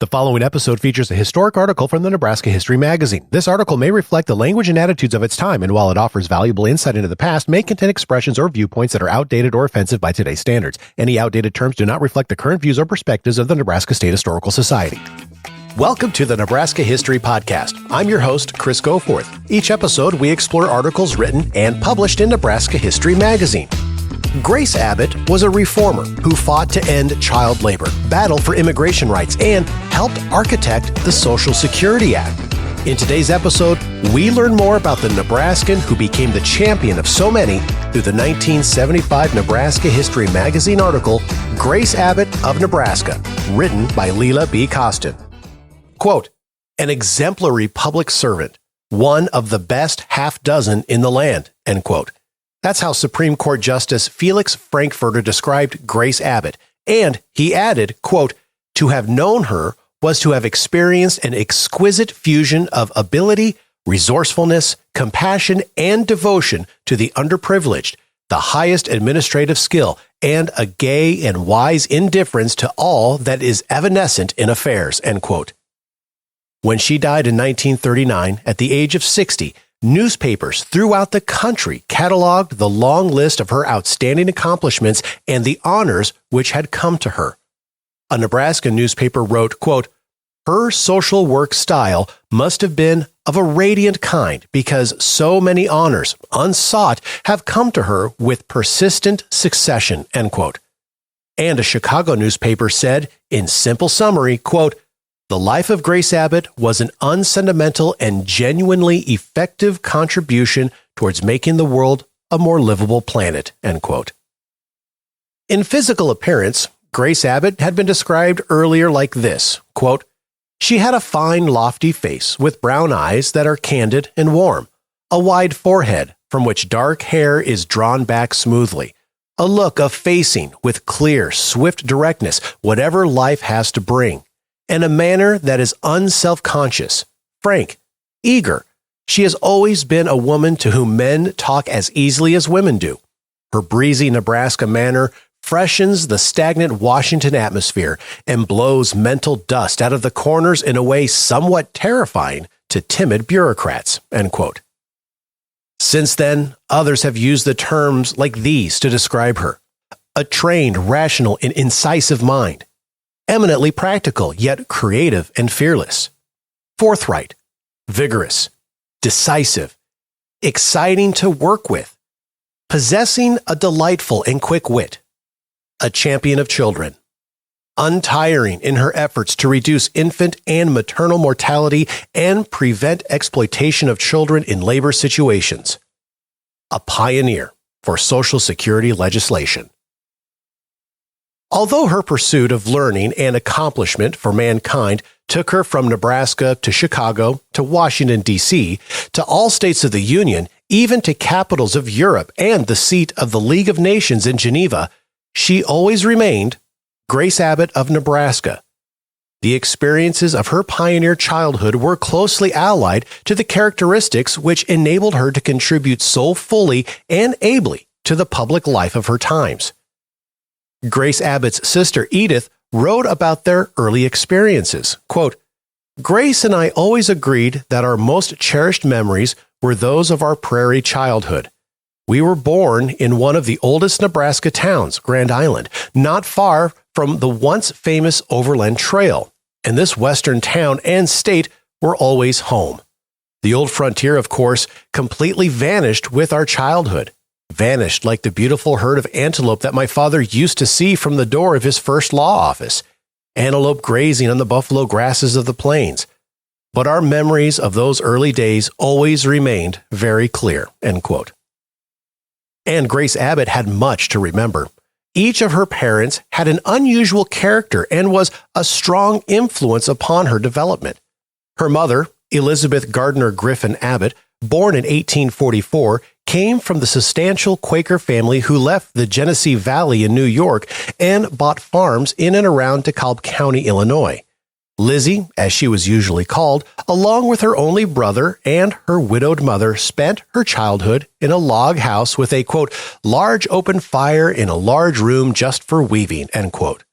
The following episode features a historic article from the Nebraska History magazine. This article may reflect the language and attitudes of its time, and while it offers valuable insight into the past, may contain expressions or viewpoints that are outdated or offensive by today's standards. Any outdated terms do not reflect the current views or perspectives of the Nebraska State Historical Society. Welcome to the Nebraska History Podcast. I'm your host, Chris Goforth. Each episode, we explore articles written and published in Nebraska History magazine. Grace Abbott was a reformer who fought to end child labor, battled for immigration rights, and helped architect the Social Security Act. In today's episode, we learn more about the Nebraskan who became the champion of so many through the 1975 Nebraska History magazine article, Grace Abbott of Nebraska, written by Leila B. Costin. Quote, an exemplary public servant, one of the best half dozen in the land, end quote. That's how Supreme Court Justice Felix Frankfurter described Grace Abbott. And he added, quote, to have known her was to have experienced an exquisite fusion of ability, resourcefulness, compassion, and devotion to the underprivileged, the highest administrative skill, and a gay and wise indifference to all that is evanescent in affairs, end quote. When she died in 1939 at the age of 60, newspapers throughout the country cataloged the long list of her outstanding accomplishments and the honors which had come to her. A Nebraska newspaper wrote, quote, her social work style must have been of a radiant kind because so many honors, unsought, have come to her with persistent succession, end quote. And a Chicago newspaper said, in simple summary, quote, the life of Grace Abbott was an unsentimental and genuinely effective contribution towards making the world a more livable planet, end quote. In physical appearance, Grace Abbott had been described earlier like this, quote, she had a fine, lofty face with brown eyes that are candid and warm, a wide forehead from which dark hair is drawn back smoothly, a look of facing with clear, swift directness whatever life has to bring, and a manner that is unself-conscious, frank, eager. She has always been a woman to whom men talk as easily as women do. Her breezy Nebraska manner freshens the stagnant Washington atmosphere and blows mental dust out of the corners in a way somewhat terrifying to timid bureaucrats, end quote. Since then, others have used the terms like these to describe her. A trained, rational, and incisive mind. Eminently practical, yet creative and fearless. Forthright, vigorous, decisive, exciting to work with, possessing a delightful and quick wit, a champion of children, untiring in her efforts to reduce infant and maternal mortality and prevent exploitation of children in labor situations, a pioneer for Social Security legislation. Although her pursuit of learning and accomplishment for mankind took her from Nebraska to Chicago to Washington, D.C., to all states of the Union, even to capitals of Europe and the seat of the League of Nations in Geneva, she always remained Grace Abbott of Nebraska. The experiences of her pioneer childhood were closely allied to the characteristics which enabled her to contribute so fully and ably to the public life of her times. Grace Abbott's sister Edith wrote about their early experiences. Quote, Grace and I always agreed that our most cherished memories were those of our prairie childhood. We were born in one of the oldest Nebraska towns, Grand Island, not far from the once famous Overland Trail, and this western town and state were always home. The old frontier, of course, completely vanished with our childhood. Vanished like the beautiful herd of antelope that my father used to see from the door of his first law office, antelope grazing on the buffalo grasses of the plains. But our memories of those early days always remained very clear, end quote. And Grace Abbott had much to remember. Each of her parents had an unusual character and was a strong influence upon her development. Her mother, Elizabeth Gardner Griffin Abbott, born in 1844, came from the substantial Quaker family who left the Genesee Valley in New York and bought farms in and around DeKalb County, Illinois. Lizzie, as she was usually called, along with her only brother and her widowed mother, spent her childhood in a log house with a, quote, large open fire in a large room just for weaving, end quote.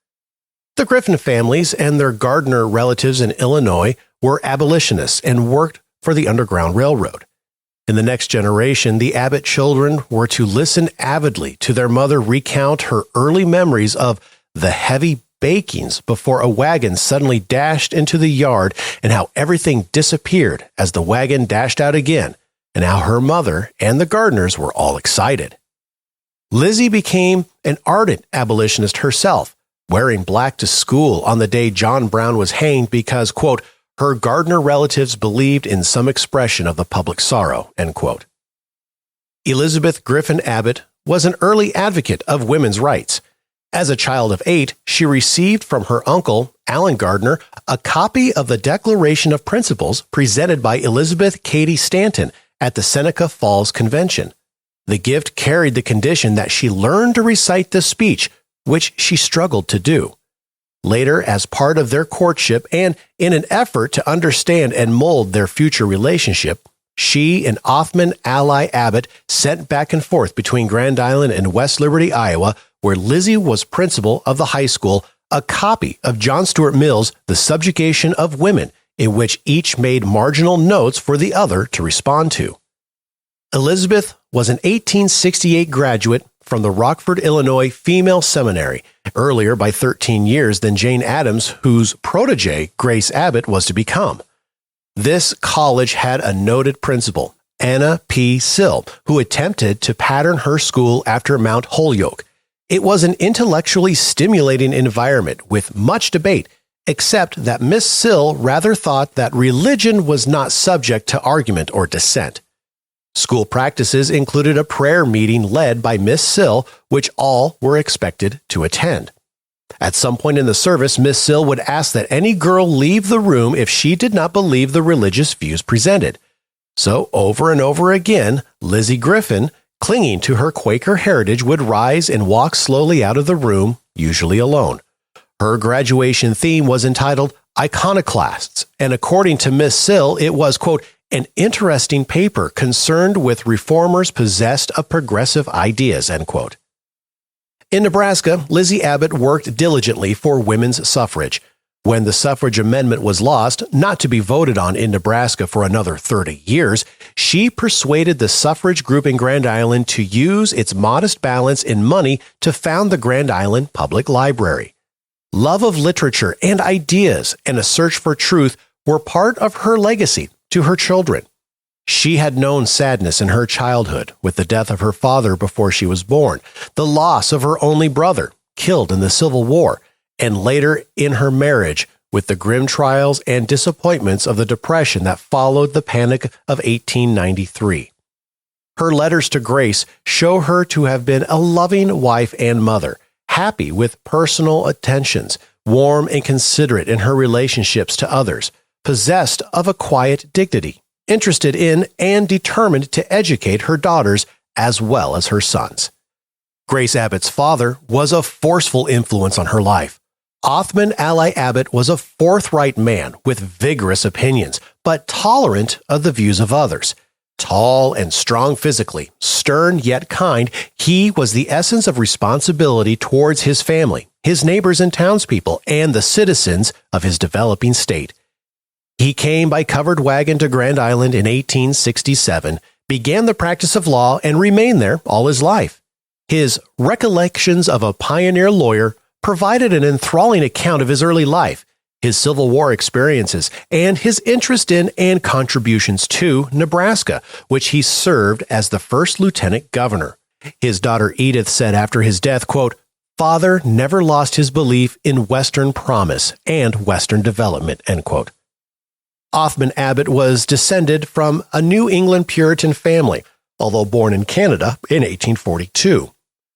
The Griffin families and their Gardner relatives in Illinois were abolitionists and worked for the Underground Railroad. In the next generation, the Abbott children were to listen avidly to their mother recount her early memories of the heavy bakings before a wagon suddenly dashed into the yard, and how everything disappeared as the wagon dashed out again, and how her mother and the Gardners were all excited. Lizzie became an ardent abolitionist herself, wearing black to school on the day John Brown was hanged because, quote, her Gardner relatives believed in some expression of the public sorrow, end quote. Elizabeth Griffin Abbott was an early advocate of women's rights. As a child of 8, she received from her uncle, Allen Gardner, a copy of the Declaration of Principles presented by Elizabeth Cady Stanton at the Seneca Falls Convention. The gift carried the condition that she learn to recite the speech, which she struggled to do. Later, as part of their courtship and in an effort to understand and mold their future relationship, she and Othman Ali Abbott sent back and forth between Grand Island and West Liberty, Iowa, where Lizzie was principal of the high school, a copy of John Stuart Mill's The Subjugation of Women, in which each made marginal notes for the other to respond to. Elizabeth was an 1868 graduate from the Rockford, Illinois Female Seminary, earlier by 13 years than Jane Addams, whose protege Grace Abbott was to become. This college had a noted principal, Anna P. Sill, who attempted to pattern her school after Mount Holyoke. It was an intellectually stimulating environment with much debate, except that Miss Sill rather thought that religion was not subject to argument or dissent. School practices included a prayer meeting led by Miss Sill, which all were expected to attend. At some point in the service, Miss Sill would ask that any girl leave the room if she did not believe the religious views presented. So over and over again, Lizzie Griffin, clinging to her Quaker heritage, would rise and walk slowly out of the room, usually alone. Her graduation theme was entitled Iconoclasts, and according to Miss Sill, it was, quote, an interesting paper concerned with reformers possessed of progressive ideas, end quote. In Nebraska, Lizzie Abbott worked diligently for women's suffrage. When the suffrage amendment was lost, not to be voted on in Nebraska for another 30 years, she persuaded the suffrage group in Grand Island to use its modest balance in money to found the Grand Island Public Library. Love of literature and ideas and a search for truth were part of her legacy to her children. She had known sadness in her childhood with the death of her father before she was born, the loss of her only brother, killed in the Civil War, and later in her marriage with the grim trials and disappointments of the Depression that followed the Panic of 1893. Her letters to Grace show her to have been a loving wife and mother, happy with personal attentions, warm and considerate in her relationships to others, possessed of a quiet dignity, interested in and determined to educate her daughters as well as her sons. Grace Abbott's father was a forceful influence on her life. Othman Ali Abbott was a forthright man with vigorous opinions, but tolerant of the views of others. Tall and strong physically, stern yet kind, he was the essence of responsibility towards his family, his neighbors and townspeople, and the citizens of his developing state. He came by covered wagon to Grand Island in 1867, began the practice of law, and remained there all his life. His Recollections of a Pioneer Lawyer provided an enthralling account of his early life, his Civil War experiences, and his interest in and contributions to Nebraska, which he served as the first lieutenant governor. His daughter Edith said after his death, quote, "Father never lost his belief in Western promise and Western development," end quote. Othman Abbott was descended from a New England Puritan family, although born in Canada in 1842.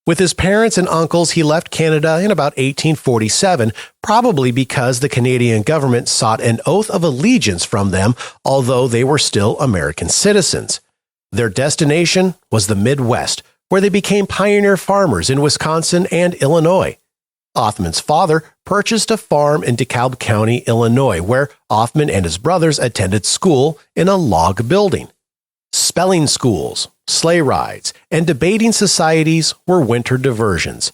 With his parents and uncles, he left Canada in about 1847, probably because the Canadian government sought an oath of allegiance from them, although they were still American citizens. Their destination was the Midwest, where they became pioneer farmers in Wisconsin and Illinois. Othman's father purchased a farm in DeKalb County, Illinois, where Othman and his brothers attended school in a log building. Spelling schools, sleigh rides, and debating societies were winter diversions.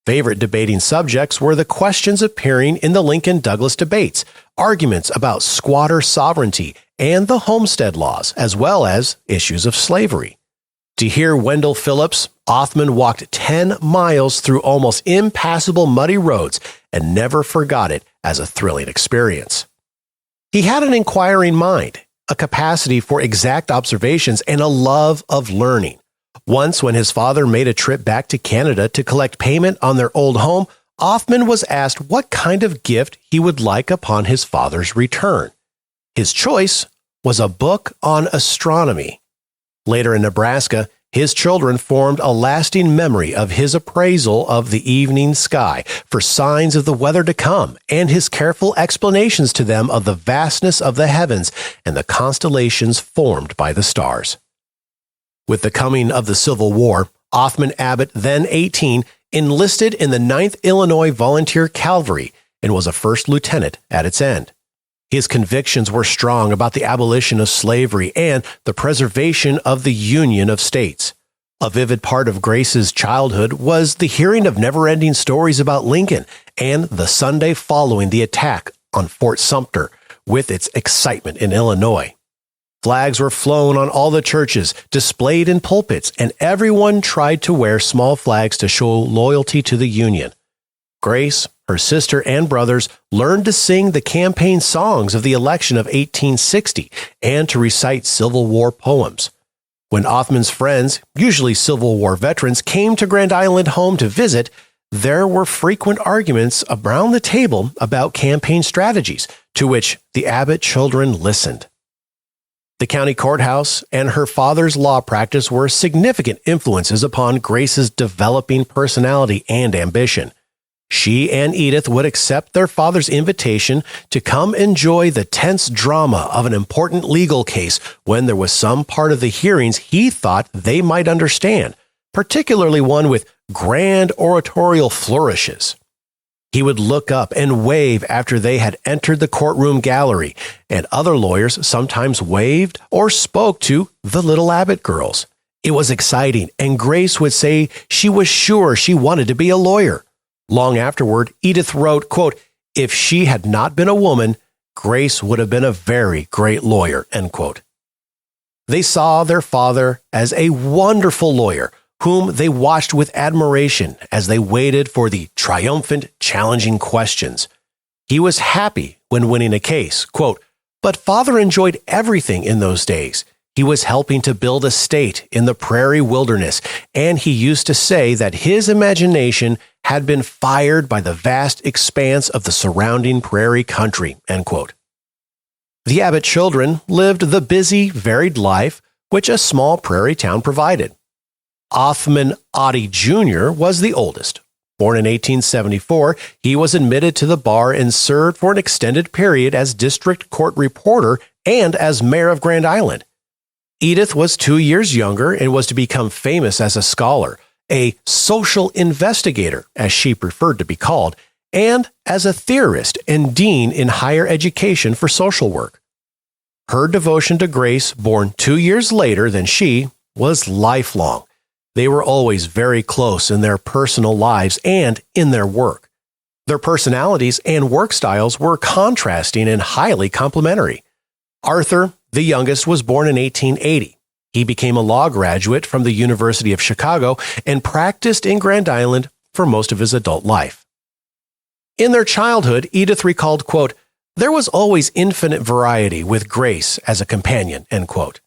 Favorite debating subjects were the questions appearing in the Lincoln-Douglas debates, arguments about squatter sovereignty and the homestead laws, as well as issues of slavery. To hear Wendell Phillips, Othman walked 10 miles through almost impassable muddy roads and never forgot it as a thrilling experience. He had an inquiring mind, a capacity for exact observations, and a love of learning. Once, when his father made a trip back to Canada to collect payment on their old home, Othman was asked what kind of gift he would like upon his father's return. His choice was a book on astronomy. Later in Nebraska, his children formed a lasting memory of his appraisal of the evening sky for signs of the weather to come and his careful explanations to them of the vastness of the heavens and the constellations formed by the stars. With the coming of the Civil War, Othman Abbott, then 18, enlisted in the 9th Illinois Volunteer Cavalry and was a first lieutenant at its end. His convictions were strong about the abolition of slavery and the preservation of the Union of States. A vivid part of Grace's childhood was the hearing of never-ending stories about Lincoln and the Sunday following the attack on Fort Sumter, with its excitement in Illinois. Flags were flown on all the churches, displayed in pulpits, and everyone tried to wear small flags to show loyalty to the Union. Grace, her sister, and brothers learned to sing the campaign songs of the election of 1860 and to recite Civil War poems. When Othman's friends, usually Civil War veterans, came to Grand Island home to visit, there were frequent arguments around the table about campaign strategies, to which the Abbott children listened. The county courthouse and her father's law practice were significant influences upon Grace's developing personality and ambition. She and Edith would accept their father's invitation to come enjoy the tense drama of an important legal case when there was some part of the hearings he thought they might understand, particularly one with grand oratorial flourishes. He would look up and wave after they had entered the courtroom gallery, and other lawyers sometimes waved or spoke to the little Abbott girls. It was exciting, and Grace would say she was sure she wanted to be a lawyer. Long afterward, Edith wrote, quote, "If she had not been a woman, Grace would have been a very great lawyer," end quote. They saw their father as a wonderful lawyer, whom they watched with admiration as they waited for the triumphant, challenging questions. He was happy when winning a case, quote, "But father enjoyed everything in those days. He was helping to build a state in the prairie wilderness, and he used to say that his imagination had been fired by the vast expanse of the surrounding prairie country," end quote. The Abbott children lived the busy, varied life which a small prairie town provided. Othman Oddie Jr. was the oldest. Born in 1874, he was admitted to the bar and served for an extended period as district court reporter and as mayor of Grand Island. Edith was 2 years younger and was to become famous as a scholar, a social investigator, as she preferred to be called, and as a theorist and dean in higher education for social work. Her devotion to Grace, born 2 years later than she, was lifelong. They were always very close in their personal lives and in their work. Their personalities and work styles were contrasting and highly complementary. Arthur, the youngest, was born in 1880. He became a law graduate from the University of Chicago and practiced in Grand Island for most of his adult life. In their childhood, Edith recalled, quote, "There was always infinite variety with Grace as a companion," end quote.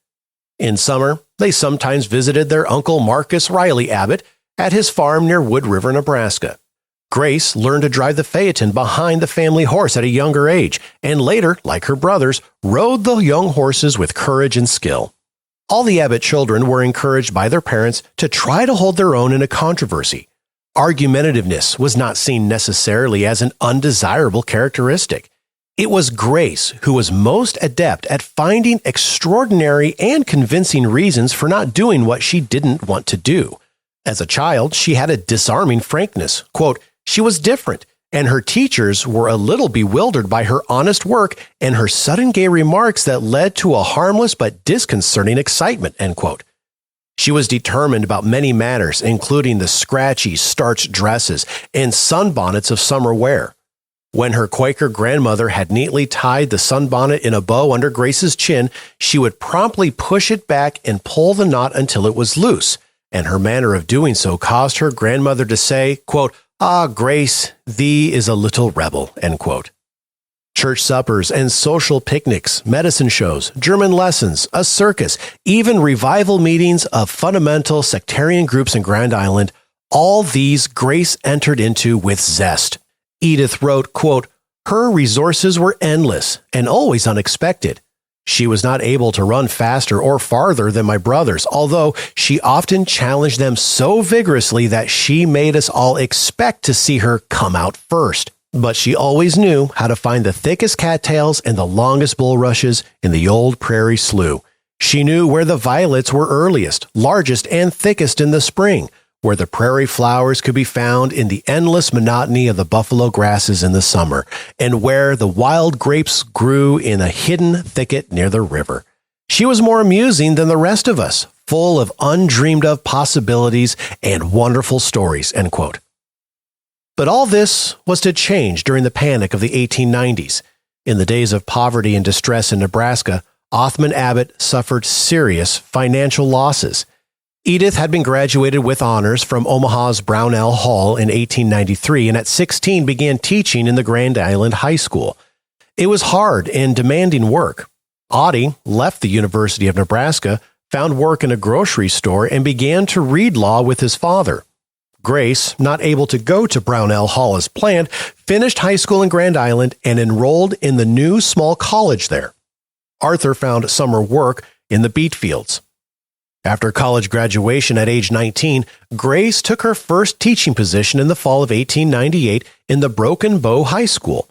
In summer, they sometimes visited their uncle Marcus Riley Abbott at his farm near Wood River, Nebraska. Grace learned to drive the phaeton behind the family horse at a younger age, and later, like her brothers, rode the young horses with courage and skill. All the Abbott children were encouraged by their parents to try to hold their own in a controversy. Argumentativeness was not seen necessarily as an undesirable characteristic. It was Grace who was most adept at finding extraordinary and convincing reasons for not doing what she didn't want to do. As a child, she had a disarming frankness. Quote, "She was different, and her teachers were a little bewildered by her honest work and her sudden gay remarks that led to a harmless but disconcerting excitement," end quote. She was determined about many matters, including the scratchy, starched dresses and sunbonnets of summer wear. When her Quaker grandmother had neatly tied the sunbonnet in a bow under Grace's chin, she would promptly push it back and pull the knot until it was loose, and her manner of doing so caused her grandmother to say, quote, "Ah, Grace, thee is a little rebel," end quote. Church suppers and social picnics, medicine shows, German lessons, a circus, even revival meetings of fundamental sectarian groups in Grand Island, all these Grace entered into with zest. Edith wrote, quote, "Her resources were endless and always unexpected. She was not able to run faster or farther than my brothers, although she often challenged them so vigorously that she made us all expect to see her come out first. But she always knew how to find the thickest cattails and the longest bulrushes in the old prairie slough. She knew where the violets were earliest, largest, and thickest in the spring, where the prairie flowers could be found in the endless monotony of the buffalo grasses in the summer, and where the wild grapes grew in a hidden thicket near the river. She was more amusing than the rest of us, full of undreamed-of possibilities and wonderful stories," end quote. But all this was to change during the panic of the 1890s. In the days of poverty and distress in Nebraska, Othman Abbott suffered serious financial losses. Edith had been graduated with honors from Omaha's Brownell Hall in 1893 and at 16 began teaching in the Grand Island High School. It was hard and demanding work. Audie left the University of Nebraska, found work in a grocery store, and began to read law with his father. Grace, not able to go to Brownell Hall as planned, finished high school in Grand Island and enrolled in the new small college there. Arthur found summer work in the beet fields. After college graduation at age 19, Grace took her first teaching position in the fall of 1898 in the Broken Bow High School.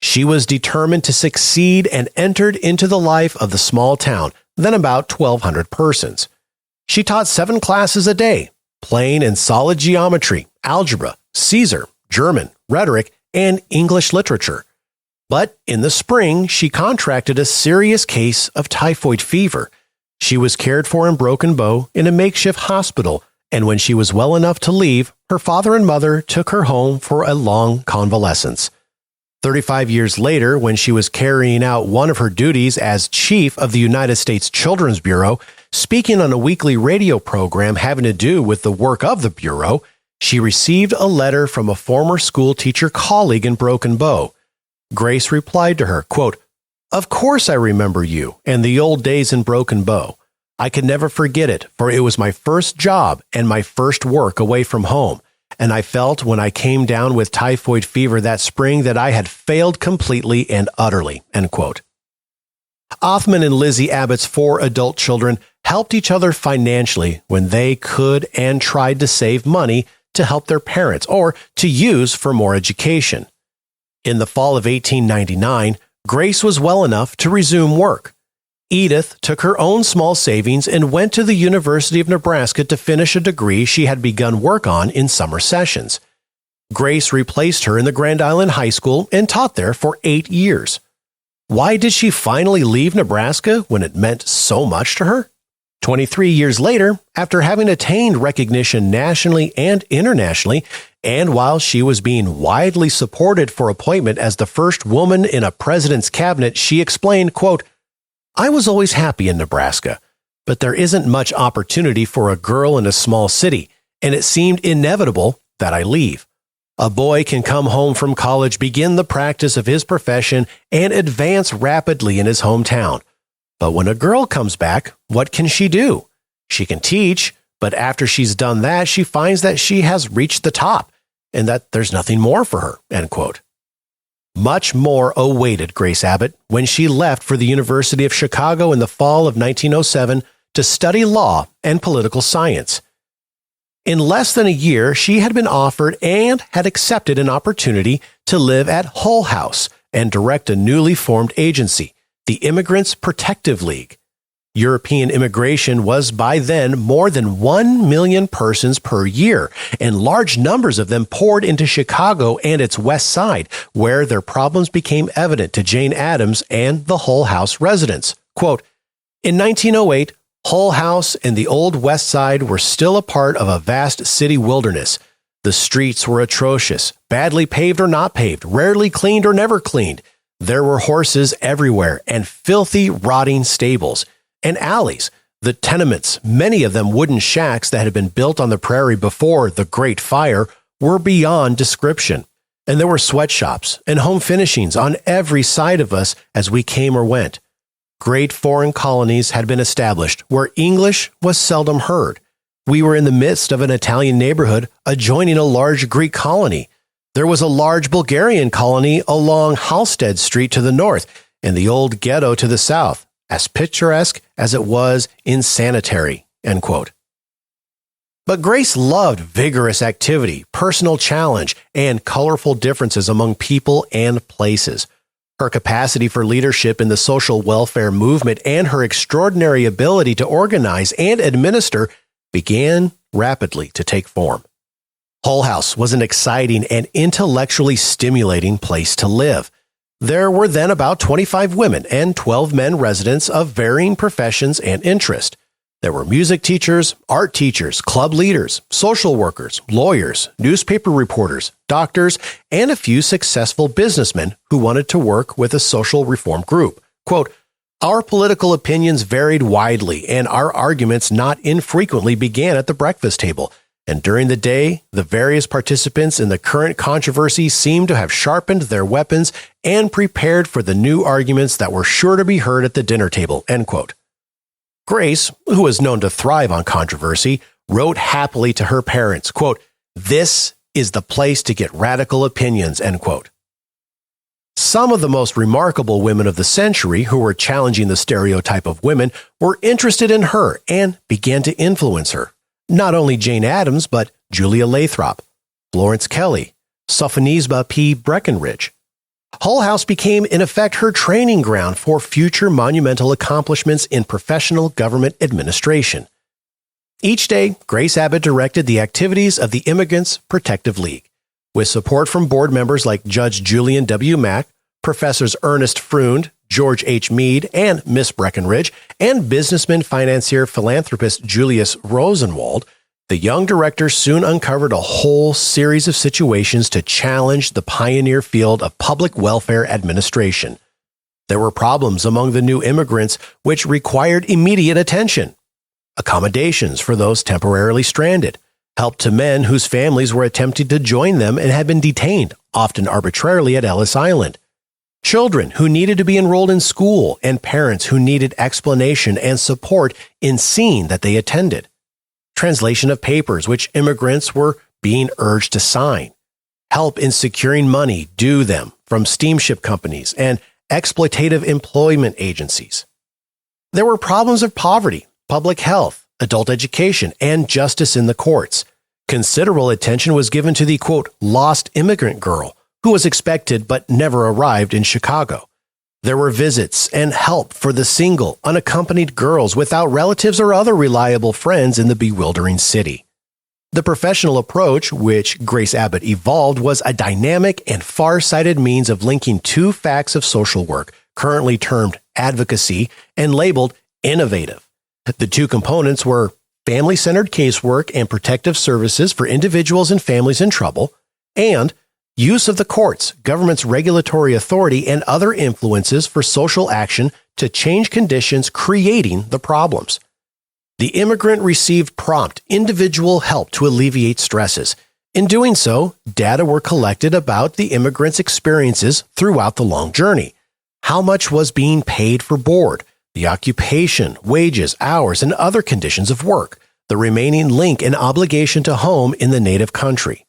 She was determined to succeed and entered into the life of the small town, then about 1,200 persons. She taught 7 classes a day: plain and solid geometry, algebra, Caesar, German, rhetoric, and English literature. But in the spring, she contracted a serious case of typhoid fever. She was cared for in Broken Bow in a makeshift hospital, and when she was well enough to leave, her father and mother took her home for a long convalescence. 35 years later, when she was carrying out one of her duties as chief of the United States Children's Bureau, speaking on a weekly radio program having to do with the work of the Bureau, she received a letter from a former school teacher colleague in Broken Bow. Grace replied to her, quote, "Of course I remember you and the old days in Broken Bow. I could never forget it, for it was my first job and my first work away from home, and I felt when I came down with typhoid fever that spring that I had failed completely and utterly," end quote. Othman and Lizzie Abbott's 4 adult children helped each other financially when they could and tried to save money to help their parents or to use for more education. In the fall of 1899, Grace was well enough to resume work. Edith took her own small savings and went to the University of Nebraska to finish a degree she had begun work on in summer sessions. Grace replaced her in the Grand Island High School and taught there for 8 years. Why did she finally leave Nebraska when it meant so much to her? 23 years later, after having attained recognition nationally and internationally, and while she was being widely supported for appointment as the first woman in a president's cabinet, she explained, quote, "I was always happy in Nebraska, but there isn't much opportunity for a girl in a small city, and it seemed inevitable that I leave. A boy can come home from college, begin the practice of his profession, and advance rapidly in his hometown. But when a girl comes back, what can she do? She can teach, but after she's done that, she finds that she has reached the top and that there's nothing more for her," end quote. Much more awaited Grace Abbott when she left for the University of Chicago in the fall of 1907 to study law and political science. In less than a year, she had been offered and had accepted an opportunity to live at Hull House and direct a newly formed agency, the Immigrants Protective League. European immigration was by then more than 1 million persons per year, and large numbers of them poured into Chicago and its west side, where their problems became evident to Jane Addams and the Hull House residents. Quote, "In 1908, Hull House and the Old West Side were still a part of a vast city wilderness. The streets were atrocious, badly paved or not paved, rarely cleaned or never cleaned. There were horses everywhere and filthy, rotting stables. And alleys, the tenements, many of them wooden shacks that had been built on the prairie before the Great Fire, were beyond description. And there were sweatshops and home finishings on every side of us as we came or went. Great foreign colonies had been established where English was seldom heard. We were in the midst of an Italian neighborhood adjoining a large Greek colony. There was a large Bulgarian colony along Halstead Street to the north, and the old ghetto to the south, as picturesque as it was insanitary." End quote. But Grace loved vigorous activity, personal challenge, and colorful differences among people and places. Her capacity for leadership in the social welfare movement and her extraordinary ability to organize and administer began rapidly to take form. Hull House was an exciting and intellectually stimulating place to live. There were then about 25 women and 12 men residents of varying professions and interest. There were music teachers, art teachers, club leaders, social workers, lawyers, newspaper reporters, doctors, and a few successful businessmen who wanted to work with a social reform group. Quote, "Our political opinions varied widely, and our arguments not infrequently began at the breakfast table. And during the day, the various participants in the current controversy seemed to have sharpened their weapons and prepared for the new arguments that were sure to be heard at the dinner table." End quote. Grace, who was known to thrive on controversy, wrote happily to her parents, quote, "This is the place to get radical opinions," end quote. Some of the most remarkable women of the century who were challenging the stereotype of women were interested in her and began to influence her. Not only Jane Addams, but Julia Lathrop, Florence Kelley, Sophonisba P. Breckinridge. Hull House became, in effect, her training ground for future monumental accomplishments in professional government administration. Each day, Grace Abbott directed the activities of the Immigrants Protective League. With support from board members like Judge Julian W. Mack, Professors Ernest Freund, George H. Meade, and Miss Breckinridge, and businessman, financier, philanthropist Julius Rosenwald, the young director soon uncovered a whole series of situations to challenge the pioneer field of public welfare administration. There were problems among the new immigrants which required immediate attention. Accommodations for those temporarily stranded, help to men whose families were attempting to join them and had been detained, often arbitrarily, at Ellis Island. Children who needed to be enrolled in school, and parents who needed explanation and support in seeing that they attended. Translation of papers which immigrants were being urged to sign. Help in securing money due them from steamship companies and exploitative employment agencies. There were problems of poverty, public health, adult education, and justice in the courts. Considerable attention was given to the, quote, lost immigrant girl, who was expected but never arrived in Chicago. There were visits and help for the single, unaccompanied girls without relatives or other reliable friends in the bewildering city. The professional approach which Grace Abbott evolved was a dynamic and far-sighted means of linking two facts of social work, currently termed advocacy and labeled innovative. The two components were family-centered casework and protective services for individuals and families in trouble, and use of the courts, government's regulatory authority, and other influences for social action to change conditions creating the problems. The immigrant received prompt, individual help to alleviate stresses. In doing so, data were collected about the immigrant's experiences throughout the long journey. How much was being paid for board, the occupation, wages, hours, and other conditions of work, the remaining link and obligation to home in the native country.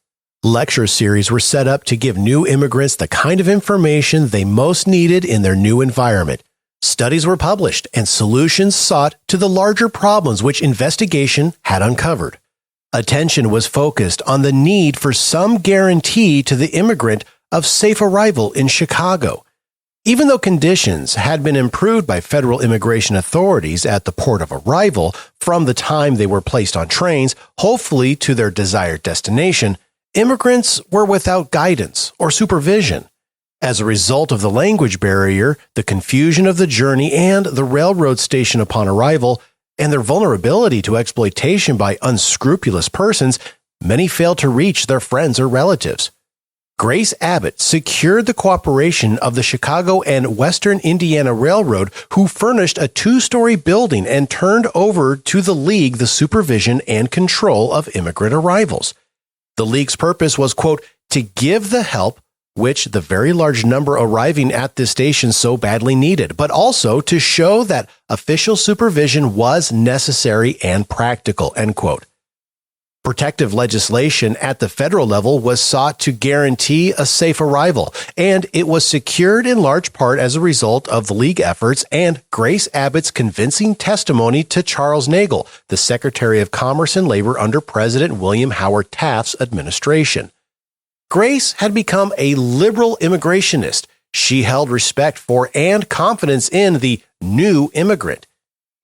Lecture series were set up to give new immigrants the kind of information they most needed in their new environment. Studies were published and solutions sought to the larger problems which investigation had uncovered. Attention was focused on the need for some guarantee to the immigrant of safe arrival in Chicago. Even though conditions had been improved by federal immigration authorities at the port of arrival from the time they were placed on trains, hopefully to their desired destination, immigrants were without guidance or supervision. As a result of the language barrier, the confusion of the journey, and the railroad station upon arrival, and their vulnerability to exploitation by unscrupulous persons, many failed to reach their friends or relatives. Grace Abbott secured the cooperation of the Chicago and Western Indiana Railroad, who furnished a 2-story building and turned over to the League the supervision and control of immigrant arrivals. The League's purpose was, quote, to give the help which the very large number arriving at this station so badly needed, but also to show that official supervision was necessary and practical, end quote. Protective legislation at the federal level was sought to guarantee a safe arrival, and it was secured in large part as a result of the League efforts and Grace Abbott's convincing testimony to Charles Nagel, the Secretary of Commerce and Labor under President William Howard Taft's administration. Grace had become a liberal immigrationist. She held respect for and confidence in the new immigrant.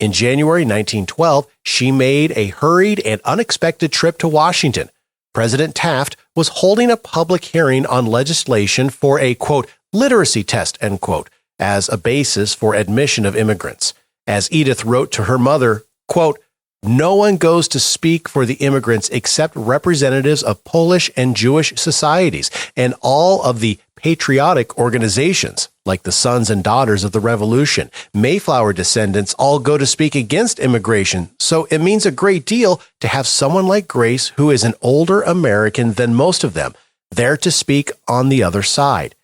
In January 1912, she made a hurried and unexpected trip to Washington. President Taft was holding a public hearing on legislation for a, quote, literacy test, end quote, as a basis for admission of immigrants. As Edith wrote to her mother, quote, no one goes to speak for the immigrants except representatives of Polish and Jewish societies and all of the patriotic organizations, like the Sons and Daughters of the Revolution. Mayflower descendants all go to speak against immigration, so it means a great deal to have someone like Grace, who is an older American than most of them, there to speak on the other side.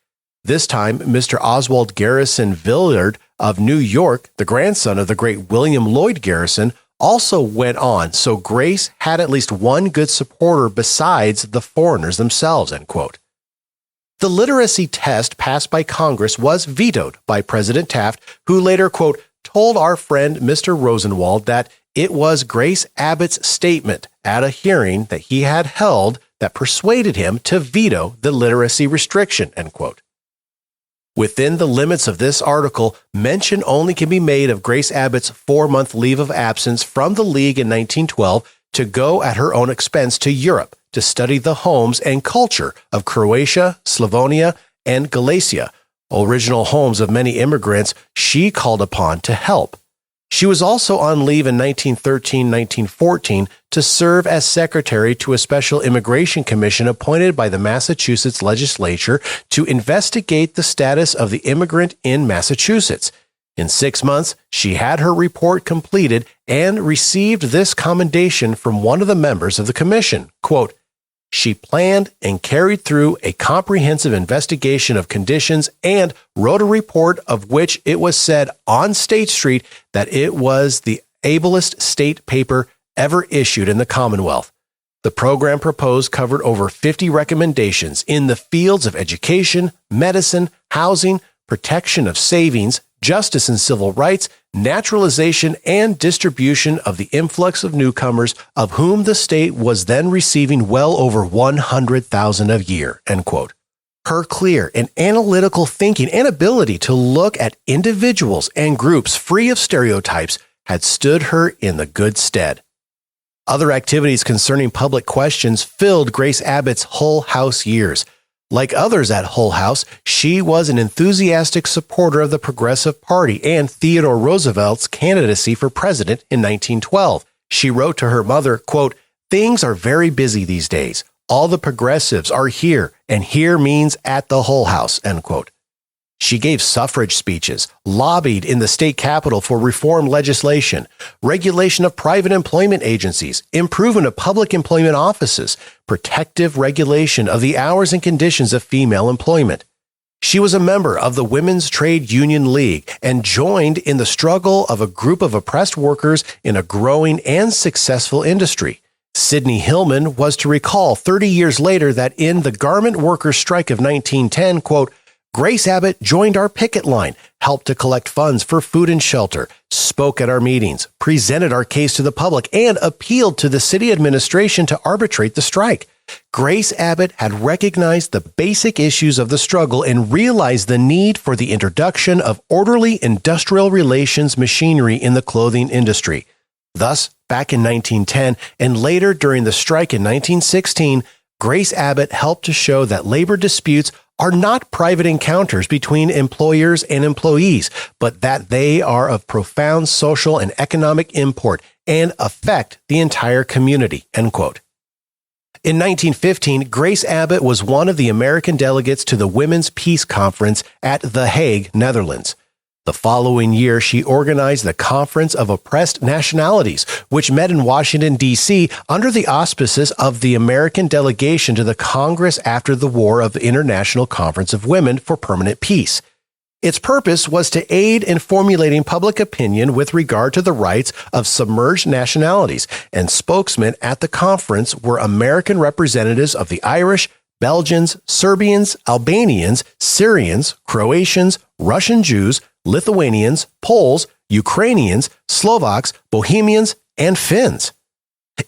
This time, Mr. Oswald Garrison Villard of New York, the grandson of the great William Lloyd Garrison, also went on, so Grace had at least one good supporter besides the foreigners themselves, end quote. The literacy test passed by Congress was vetoed by President Taft, who later, quote, told our friend Mr. Rosenwald that it was Grace Abbott's statement at a hearing that he had held that persuaded him to veto the literacy restriction, end quote. Within the limits of this article, mention only can be made of Grace Abbott's 4-month leave of absence from the League in 1912 to go at her own expense to Europe to study the homes and culture of Croatia, Slavonia, and Galicia, original homes of many immigrants she called upon to help. She was also on leave in 1913-1914 to serve as secretary to a special immigration commission appointed by the Massachusetts legislature to investigate the status of the immigrant in Massachusetts. In 6 months, she had her report completed and received this commendation from one of the members of the commission, quote, she planned and carried through a comprehensive investigation of conditions and wrote a report of which it was said on State Street that it was the ablest state paper ever issued in the Commonwealth. The program proposed covered over 50 recommendations in the fields of education, medicine, housing, protection of savings, justice and civil rights, naturalization, and distribution of the influx of newcomers, of whom the state was then receiving well over 100,000 a year, end quote. Her clear and analytical thinking and ability to look at individuals and groups free of stereotypes had stood her in the good stead. Other activities concerning public questions filled Grace Abbott's Hull House years. Like others at Hull House, she was an enthusiastic supporter of the Progressive Party and Theodore Roosevelt's candidacy for president in 1912. She wrote to her mother, quote, things are very busy these days. All the progressives are here, and here means at the Hull House, end quote. She gave suffrage speeches, lobbied in the state capitol for reform legislation, regulation of private employment agencies, improvement of public employment offices, protective regulation of the hours and conditions of female employment. She was a member of the Women's Trade Union League and joined in the struggle of a group of oppressed workers in a growing and successful industry. Sidney Hillman was to recall 30 years later that in the garment workers' strike of 1910, quote, Grace Abbott joined our picket line, helped to collect funds for food and shelter, spoke at our meetings, presented our case to the public, and appealed to the city administration to arbitrate the strike. Grace Abbott had recognized the basic issues of the struggle and realized the need for the introduction of orderly industrial relations machinery in the clothing industry. Thus, back in 1910 and later during the strike in 1916, Grace Abbott helped to show that labor disputes are not private encounters between employers and employees, but that they are of profound social and economic import and affect the entire community, end quote. In 1915, Grace Abbott was one of the American delegates to the Women's Peace Conference at The Hague, Netherlands. The following year, she organized the Conference of Oppressed Nationalities, which met in Washington, D.C. under the auspices of the American delegation to the Congress after the War of the International Conference of Women for Permanent Peace. Its purpose was to aid in formulating public opinion with regard to the rights of submerged nationalities, and spokesmen at the conference were American representatives of the Irish, Belgians, Serbians, Albanians, Syrians, Croatians, Russian Jews, Lithuanians, Poles, Ukrainians, Slovaks, Bohemians, and Finns.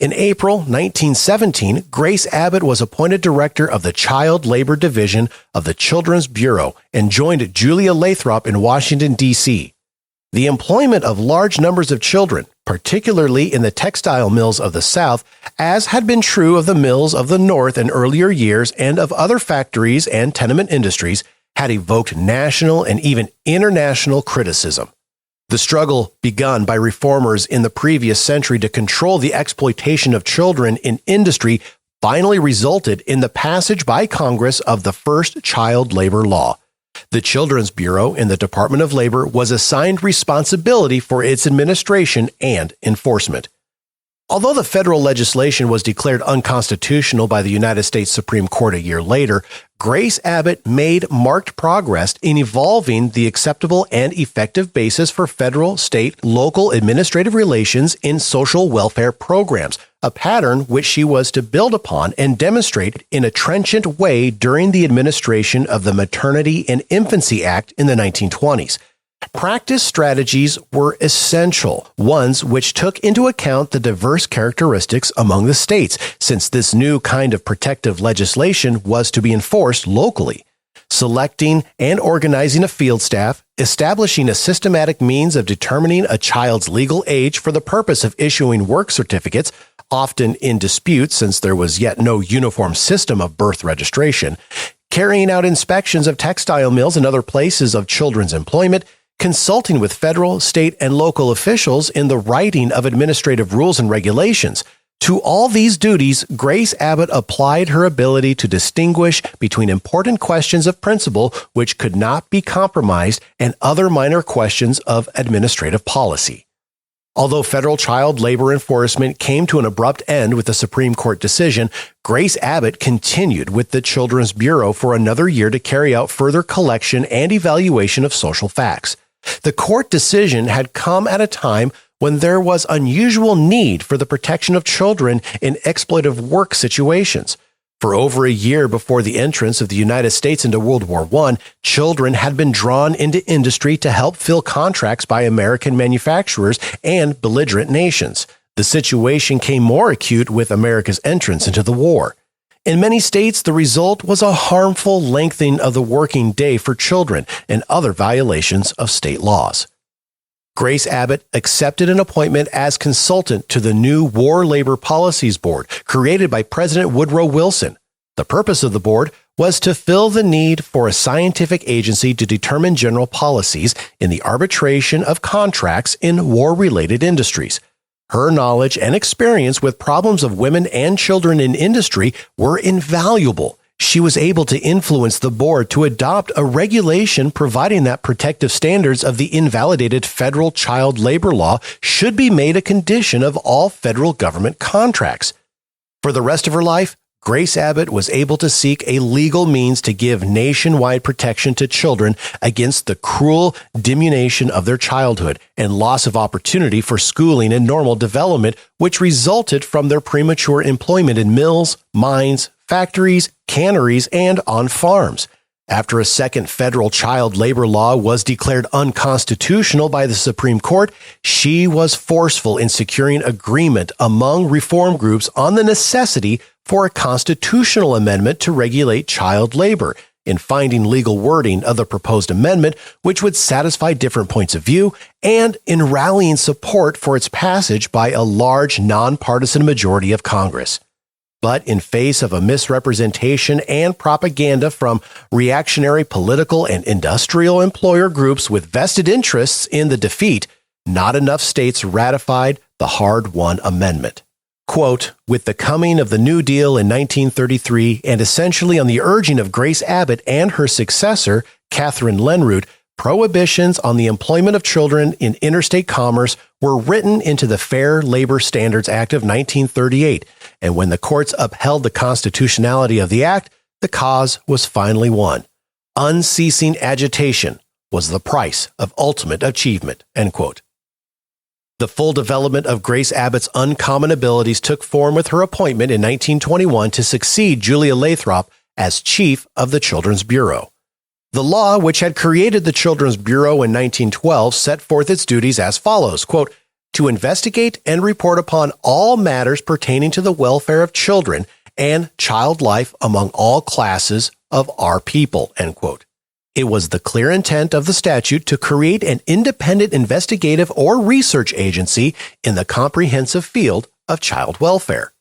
In April 1917, Grace Abbott was appointed director of the Child Labor Division of the Children's Bureau and joined Julia Lathrop in Washington, D.C. The employment of large numbers of children, particularly in the textile mills of the South, as had been true of the mills of the North in earlier years and of other factories and tenement industries, had evoked national and even international criticism. The struggle begun by reformers in the previous century to control the exploitation of children in industry finally resulted in the passage by Congress of the first child labor law. The Children's Bureau in the Department of Labor was assigned responsibility for its administration and enforcement. Although the federal legislation was declared unconstitutional by the United States Supreme Court a year later, Grace Abbott made marked progress in evolving the acceptable and effective basis for federal, state, local administrative relations in social welfare programs, a pattern which she was to build upon and demonstrate in a trenchant way during the administration of the Maternity and Infancy Act in the 1920s. Practice strategies were essential, ones which took into account the diverse characteristics among the states, since this new kind of protective legislation was to be enforced locally. Selecting and organizing a field staff, establishing a systematic means of determining a child's legal age for the purpose of issuing work certificates, often in dispute since there was yet no uniform system of birth registration, carrying out inspections of textile mills and other places of children's employment, consulting with federal, state, and local officials in the writing of administrative rules and regulations. To all these duties, Grace Abbott applied her ability to distinguish between important questions of principle which could not be compromised and other minor questions of administrative policy. Although federal child labor enforcement came to an abrupt end with the Supreme Court decision, Grace Abbott continued with the Children's Bureau for another year to carry out further collection and evaluation of social facts. The court decision had come at a time when there was unusual need for the protection of children in exploitive work situations. For over a year before the entrance of the United States into World War I, children had been drawn into industry to help fill contracts by American manufacturers and belligerent nations. The situation came more acute with America's entrance into the war. In many states, the result was a harmful lengthening of the working day for children and other violations of state laws. Grace Abbott accepted an appointment as consultant to the new War Labor Policies Board, created by President Woodrow Wilson. The purpose of the board was to fill the need for a scientific agency to determine general policies in the arbitration of contracts in war-related industries. Her knowledge and experience with problems of women and children in industry were invaluable. She was able to influence the board to adopt a regulation providing that protective standards of the invalidated federal child labor law should be made a condition of all federal government contracts. For the rest of her life, Grace Abbott was able to seek a legal means to give nationwide protection to children against the cruel diminution of their childhood and loss of opportunity for schooling and normal development, which resulted from their premature employment in mills, mines, factories, canneries, and on farms. After a second federal child labor law was declared unconstitutional by the Supreme Court, she was forceful in securing agreement among reform groups on the necessity for a constitutional amendment to regulate child labor, in finding legal wording of the proposed amendment which would satisfy different points of view, and in rallying support for its passage by a large nonpartisan majority of Congress. But in face of a misrepresentation and propaganda from reactionary political and industrial employer groups with vested interests in the defeat, not enough states ratified the hard-won amendment. Quote, with the coming of the New Deal in 1933 and essentially on the urging of Grace Abbott and her successor, Catherine Lenroot, prohibitions on the employment of children in interstate commerce were written into the Fair Labor Standards Act of 1938, and when the courts upheld the constitutionality of the act, the cause was finally won. Unceasing agitation was the price of ultimate achievement, end quote. The full development of Grace Abbott's uncommon abilities took form with her appointment in 1921 to succeed Julia Lathrop as chief of the Children's Bureau. The law, which had created the Children's Bureau in 1912, set forth its duties as follows, quote, to investigate and report upon all matters pertaining to the welfare of children and child life among all classes of our people, end quote. It was the clear intent of the statute to create an independent investigative or research agency in the comprehensive field of child welfare.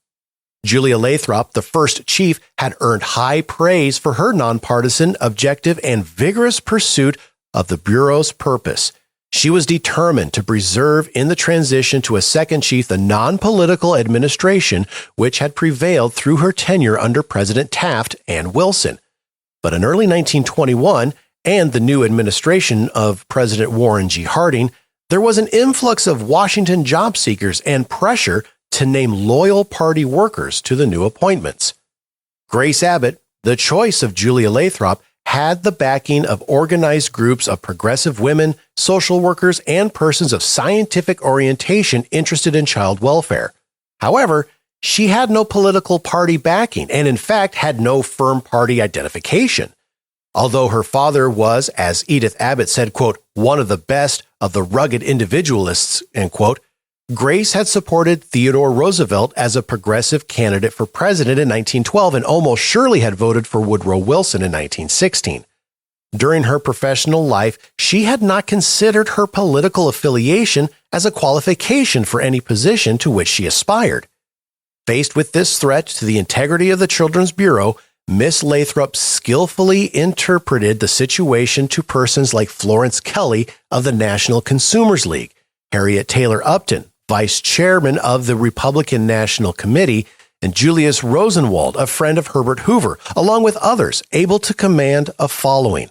Julia Lathrop, the first chief, had earned high praise for her nonpartisan, objective, and vigorous pursuit of the Bureau's purpose. She was determined to preserve in the transition to a second chief the non-political administration which had prevailed through her tenure under President Taft and Wilson. But in early 1921, and the new administration of President Warren G. Harding, there was an influx of Washington job seekers and pressure to name loyal party workers to the new appointments. Grace Abbott, the choice of Julia Lathrop, had the backing of organized groups of progressive women, social workers, and persons of scientific orientation interested in child welfare. However, she had no political party backing and, in fact, had no firm party identification. Although her father was, as Edith Abbott said, quote, one of the best of the rugged individualists, end quote, Grace had supported Theodore Roosevelt as a progressive candidate for president in 1912 and almost surely had voted for Woodrow Wilson in 1916. During her professional life, she had not considered her political affiliation as a qualification for any position to which she aspired. Faced with this threat to the integrity of the Children's Bureau, Miss Lathrop skillfully interpreted the situation to persons like Florence Kelley of the National Consumers League, Harriet Taylor Upton, vice chairman of the Republican National Committee, and Julius Rosenwald, a friend of Herbert Hoover, along with others able to command a following.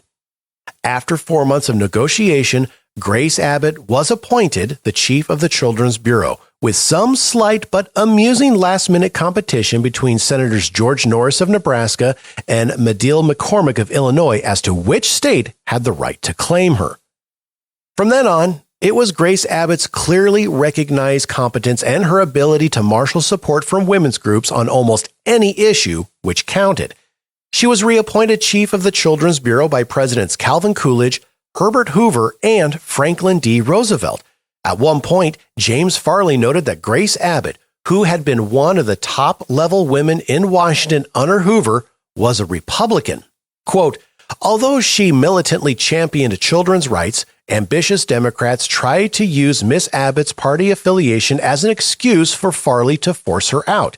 After 4 months of negotiation, Grace Abbott was appointed the chief of the Children's Bureau, with some slight but amusing last-minute competition between Senators George Norris of Nebraska and Medill McCormick of Illinois as to which state had the right to claim her. From then on, it was Grace Abbott's clearly recognized competence and her ability to marshal support from women's groups on almost any issue which counted. She was reappointed chief of the Children's Bureau by Presidents Calvin Coolidge, Herbert Hoover, and Franklin D. Roosevelt. At one point, James Farley noted that Grace Abbott, who had been one of the top-level women in Washington under Hoover, was a Republican. Quote, although she militantly championed children's rights, ambitious Democrats tried to use Miss Abbott's party affiliation as an excuse for Farley to force her out.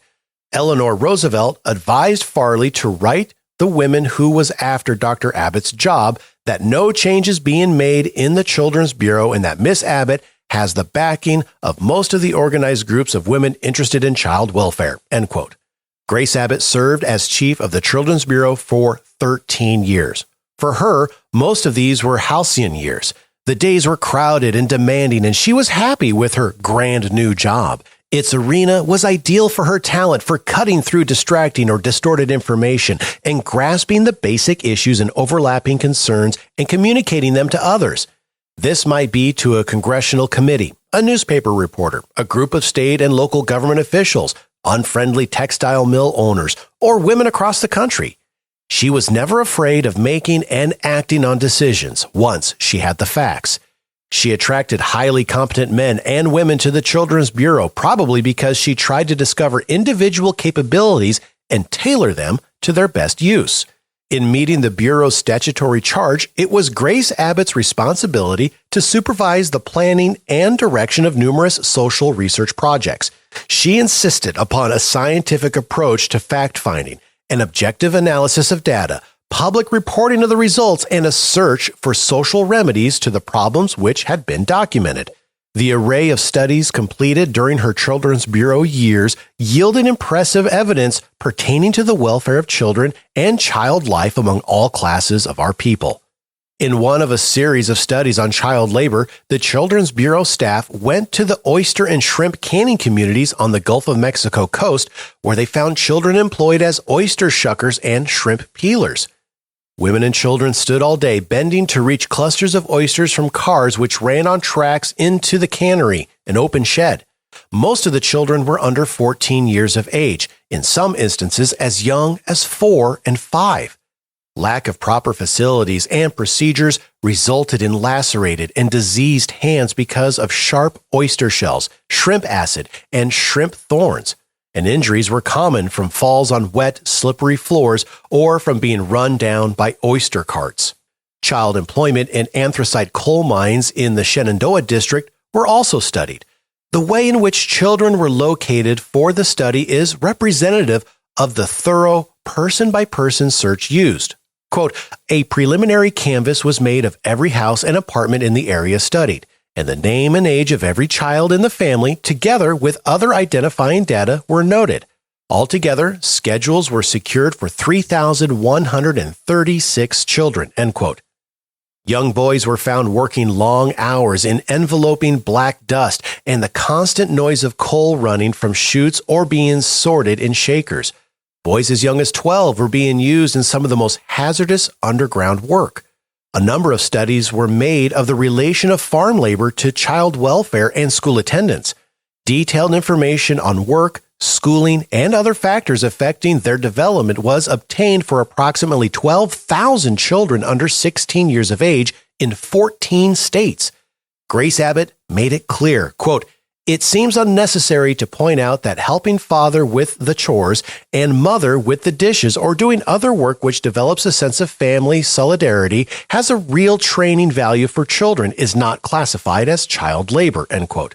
Eleanor Roosevelt advised Farley to write the women who was after Dr. Abbott's job that no changes being made in the Children's Bureau and that Miss Abbott has the backing of most of the organized groups of women interested in child welfare, end quote. Grace Abbott served as chief of the Children's Bureau for 13 years. For her, most of these were halcyon years. The days were crowded and demanding, and she was happy with her grand new job. Its arena was ideal for her talent for cutting through distracting or distorted information and grasping the basic issues and overlapping concerns and communicating them to others. This might be to a congressional committee, a newspaper reporter, a group of state and local government officials, unfriendly textile mill owners, or women across the country. She was never afraid of making and acting on decisions once she had the facts. She attracted highly competent men and women to the Children's Bureau, probably because she tried to discover individual capabilities and tailor them to their best use. In meeting the Bureau's statutory charge, it was Grace Abbott's responsibility to supervise the planning and direction of numerous social research projects. She insisted upon a scientific approach to fact-finding, an objective analysis of data, public reporting of the results, and a search for social remedies to the problems which had been documented. The array of studies completed during her Children's Bureau years yielded impressive evidence pertaining to the welfare of children and child life among all classes of our people. In one of a series of studies on child labor, the Children's Bureau staff went to the oyster and shrimp canning communities on the Gulf of Mexico coast, where they found children employed as oyster shuckers and shrimp peelers. Women and children stood all day bending to reach clusters of oysters from cars which ran on tracks into the cannery, an open shed. Most of the children were under 14 years of age, in some instances as young as 4 and 5. Lack of proper facilities and procedures resulted in lacerated and diseased hands because of sharp oyster shells, shrimp acid, and shrimp thorns. And injuries were common from falls on wet, slippery floors or from being run down by oyster carts. Child employment in anthracite coal mines in the Shenandoah district were also studied. The way in which children were located for the study is representative of the thorough person-by-person search used. Quote, a preliminary canvass was made of every house and apartment in the area studied, and the name and age of every child in the family, together with other identifying data, were noted. Altogether, schedules were secured for 3,136 children, end quote. Young boys were found working long hours in enveloping black dust and the constant noise of coal running from chutes or being sorted in shakers. Boys as young as 12 were being used in some of the most hazardous underground work. A number of studies were made of the relation of farm labor to child welfare and school attendance. Detailed information on work, schooling, and other factors affecting their development was obtained for approximately 12,000 children under 16 years of age in 14 states. Grace Abbott made it clear, quote, it seems unnecessary to point out that helping father with the chores and mother with the dishes or doing other work which develops a sense of family solidarity has a real training value for children is not classified as child labor, end quote.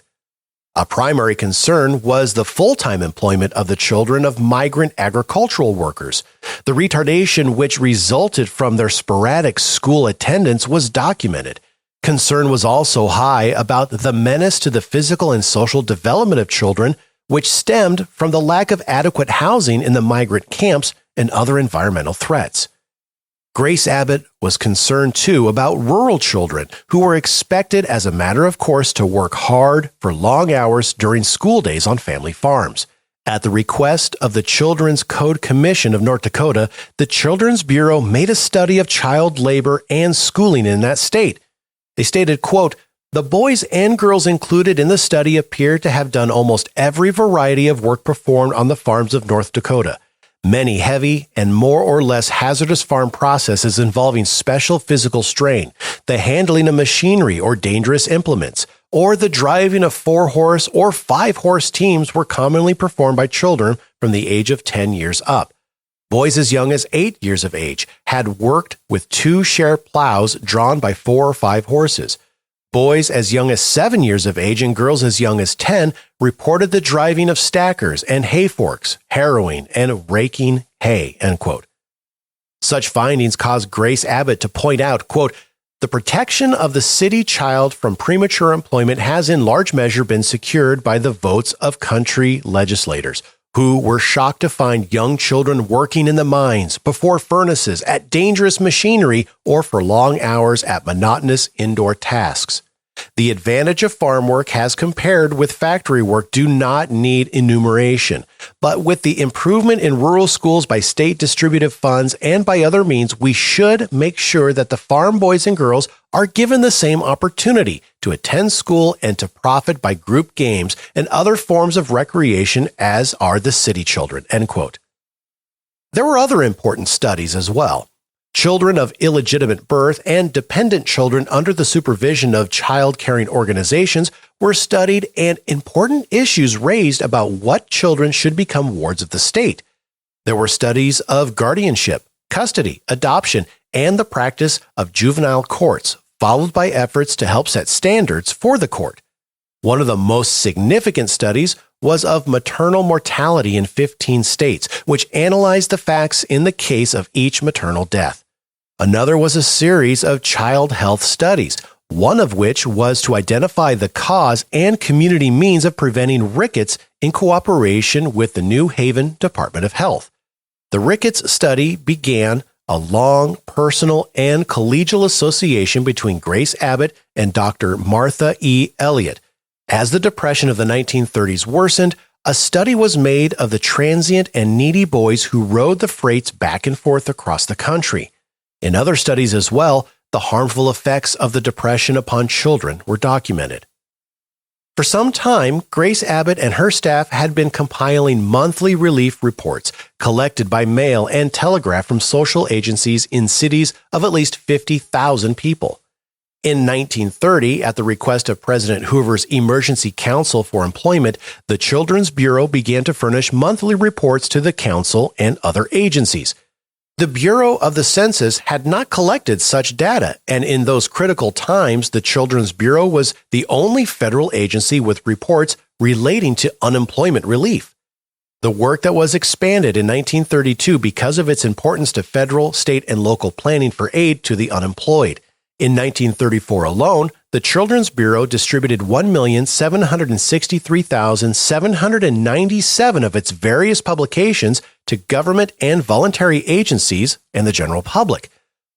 A primary concern was the full-time employment of the children of migrant agricultural workers. The retardation which resulted from their sporadic school attendance was documented. Concern was also high about the menace to the physical and social development of children, which stemmed from the lack of adequate housing in the migrant camps and other environmental threats. Grace Abbott was concerned, too, about rural children who were expected as a matter of course to work hard for long hours during school days on family farms. At the request of the Children's Code Commission of North Dakota, the Children's Bureau made a study of child labor and schooling in that state. They stated, quote, the boys and girls included in the study appear to have done almost every variety of work performed on the farms of North Dakota. Many heavy and more or less hazardous farm processes involving special physical strain, the handling of machinery or dangerous implements, or the driving of 4-horse or 5-horse teams were commonly performed by children from the age of 10 years up. Boys as young as 8 years of age had worked with 2-share plows drawn by 4 or 5 horses. Boys as young as 7 years of age and girls as young as 10 reported the driving of stackers and hay forks, harrowing, and raking hay, end quote. Such findings caused Grace Abbott to point out, quote, the protection of the city child from premature employment has in large measure been secured by the votes of country legislators, who were shocked to find young children working in the mines, before furnaces, at dangerous machinery, or for long hours at monotonous indoor tasks. The advantage of farm work as compared with factory work do not need enumeration, but with the improvement in rural schools by state distributive funds and by other means, we should make sure that the farm boys and girls are given the same opportunity to attend school and to profit by group games and other forms of recreation as are the city children, end quote. There were other important studies as well. Children of illegitimate birth and dependent children under the supervision of child-caring organizations were studied, and important issues raised about what children should become wards of the state. There were studies of guardianship, custody, adoption, and the practice of juvenile courts, followed by efforts to help set standards for the court. One of the most significant studies was of maternal mortality in 15 states, which analyzed the facts in the case of each maternal death. Another was a series of child health studies, one of which was to identify the cause and community means of preventing rickets in cooperation with the New Haven Department of Health. The rickets study began a long, personal, and collegial association between Grace Abbott and Dr. Martha E. Elliott. As the Depression of the 1930s worsened, a study was made of the transient and needy boys who rode the freights back and forth across the country. In other studies as well, the harmful effects of the Depression upon children were documented. For some time, Grace Abbott and her staff had been compiling monthly relief reports collected by mail and telegraph from social agencies in cities of at least 50,000 people. In 1930, at the request of President Hoover's Emergency Council for Employment, the Children's Bureau began to furnish monthly reports to the council and other agencies. The Bureau of the Census had not collected such data, and in those critical times, the Children's Bureau was the only federal agency with reports relating to unemployment relief. The work that was expanded in 1932 because of its importance to federal, state, and local planning for aid to the unemployed. In 1934 alone, the Children's Bureau distributed 1,763,797 of its various publications to government and voluntary agencies and the general public.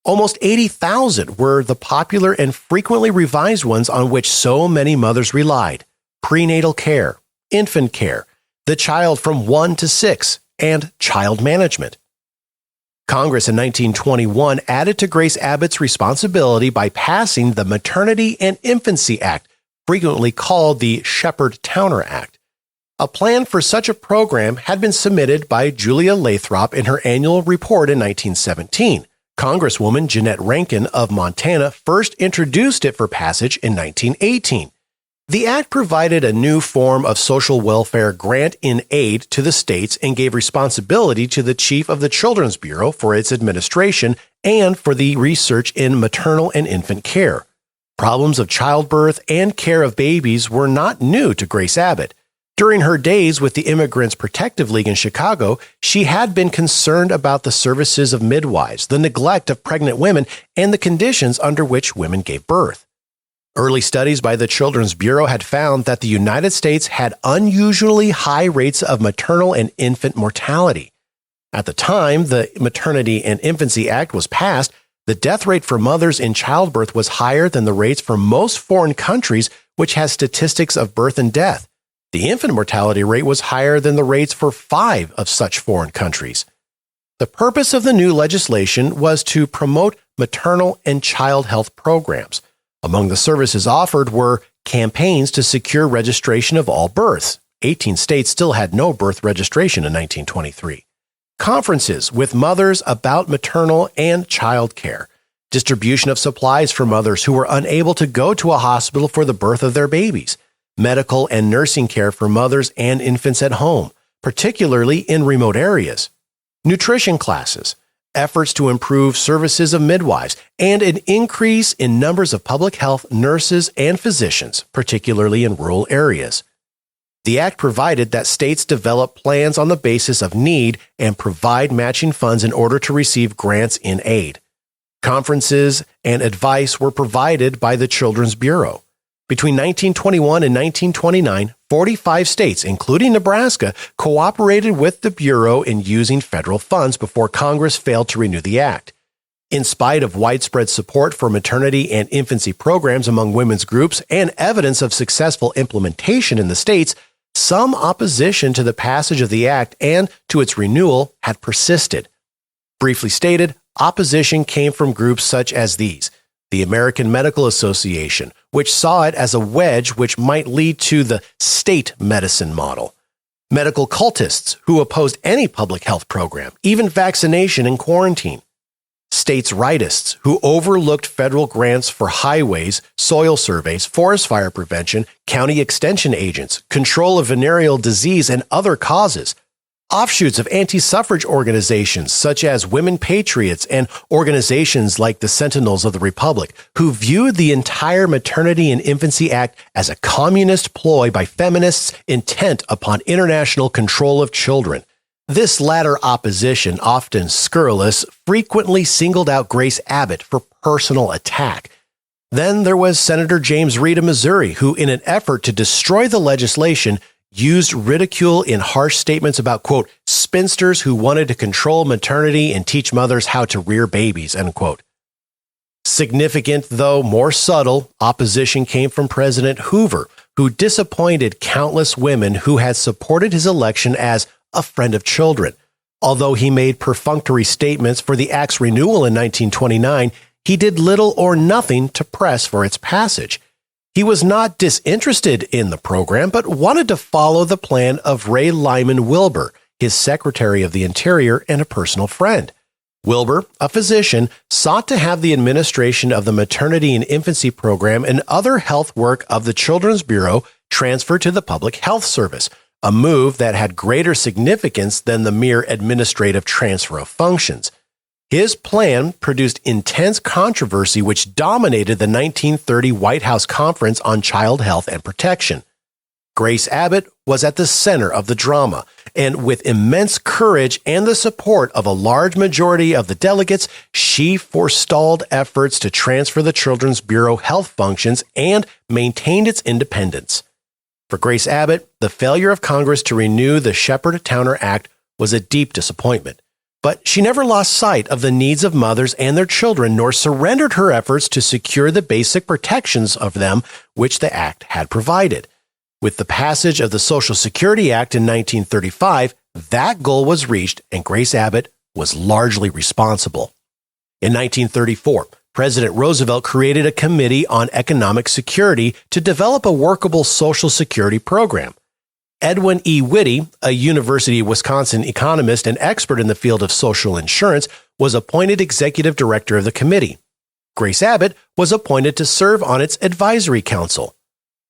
Almost 80,000 were the popular and frequently revised ones on which so many mothers relied: prenatal care, infant care, the child from 1 to 6, and child management. Congress in 1921 added to Grace Abbott's responsibility by passing the Maternity and Infancy Act, frequently called the Shepard-Towner Act. A plan for such a program had been submitted by Julia Lathrop in her annual report in 1917. Congresswoman Jeanette Rankin of Montana first introduced it for passage in 1918. The act provided a new form of social welfare grant in aid to the states and gave responsibility to the chief of the Children's Bureau for its administration and for the research in maternal and infant care. Problems of childbirth and care of babies were not new to Grace Abbott. During her days with the Immigrants Protective League in Chicago, she had been concerned about the services of midwives, the neglect of pregnant women, and the conditions under which women gave birth. Early studies by the Children's Bureau had found that the United States had unusually high rates of maternal and infant mortality. At the time the Maternity and Infancy Act was passed, the death rate for mothers in childbirth was higher than the rates for most foreign countries which has statistics of birth and death. The infant mortality rate was higher than the rates for 5 of such foreign countries. The purpose of the new legislation was to promote maternal and child health programs. Among the services offered were campaigns to secure registration of all births. 18 states still had no birth registration in 1923. Conferences with mothers about maternal and child care. Distribution of supplies for mothers who were unable to go to a hospital for the birth of their babies. Medical and nursing care for mothers and infants at home, particularly in remote areas. Nutrition classes. Efforts to improve services of midwives, and an increase in numbers of public health nurses and physicians, particularly in rural areas. The act provided that states develop plans on the basis of need and provide matching funds in order to receive grants in aid. Conferences and advice were provided by the Children's Bureau. Between 1921 and 1929, 45 states, including Nebraska, cooperated with the Bureau in using federal funds before Congress failed to renew the act. In spite of widespread support for maternity and infancy programs among women's groups and evidence of successful implementation in the states, some opposition to the passage of the act and to its renewal had persisted. Briefly stated, opposition came from groups such as these: the American Medical Association, which saw it as a wedge which might lead to the state medicine model. Medical cultists, who opposed any public health program, even vaccination and quarantine. States' rightists, who overlooked federal grants for highways, soil surveys, forest fire prevention, county extension agents, control of venereal disease, and other causes. offshoots of anti-suffrage organizations such as Women Patriots and organizations like the Sentinels of the Republic, who viewed the entire Maternity and Infancy Act as a communist ploy by feminists intent upon international control of children. This latter opposition, often scurrilous, frequently singled out Grace Abbott for personal attack. Then there was Senator James Reed of Missouri, who, in an effort to destroy the legislation, used ridicule in harsh statements about, quote, spinsters who wanted to control maternity and teach mothers how to rear babies, end quote. Significant, though more subtle, opposition came from President Hoover, who disappointed countless women who had supported his election as a friend of children. Although he made perfunctory statements for the Act's renewal in 1929, he did little or nothing to press for its passage. He was not disinterested in the program, but wanted to follow the plan of Ray Lyman Wilbur, his Secretary of the Interior and a personal friend. Wilbur, a physician, sought to have the administration of the maternity and infancy program and other health work of the Children's Bureau transferred to the Public Health Service, a move that had greater significance than the mere administrative transfer of functions. His plan produced intense controversy which dominated the 1930 White House Conference on Child Health and Protection. Grace Abbott was at the center of the drama, and with immense courage and the support of a large majority of the delegates, she forestalled efforts to transfer the Children's Bureau health functions and maintained its independence. For Grace Abbott, the failure of Congress to renew the Shepard-Towner Act was a deep disappointment. But she never lost sight of the needs of mothers and their children, nor surrendered her efforts to secure the basic protections of them which the Act had provided. With the passage of the Social Security Act in 1935, that goal was reached, and Grace Abbott was largely responsible. In 1934, President Roosevelt created a Committee on Economic Security to develop a workable Social Security program. Edwin E. Whitty, a University of Wisconsin economist and expert in the field of social insurance, was appointed executive director of the committee. Grace Abbott was appointed to serve on its advisory council.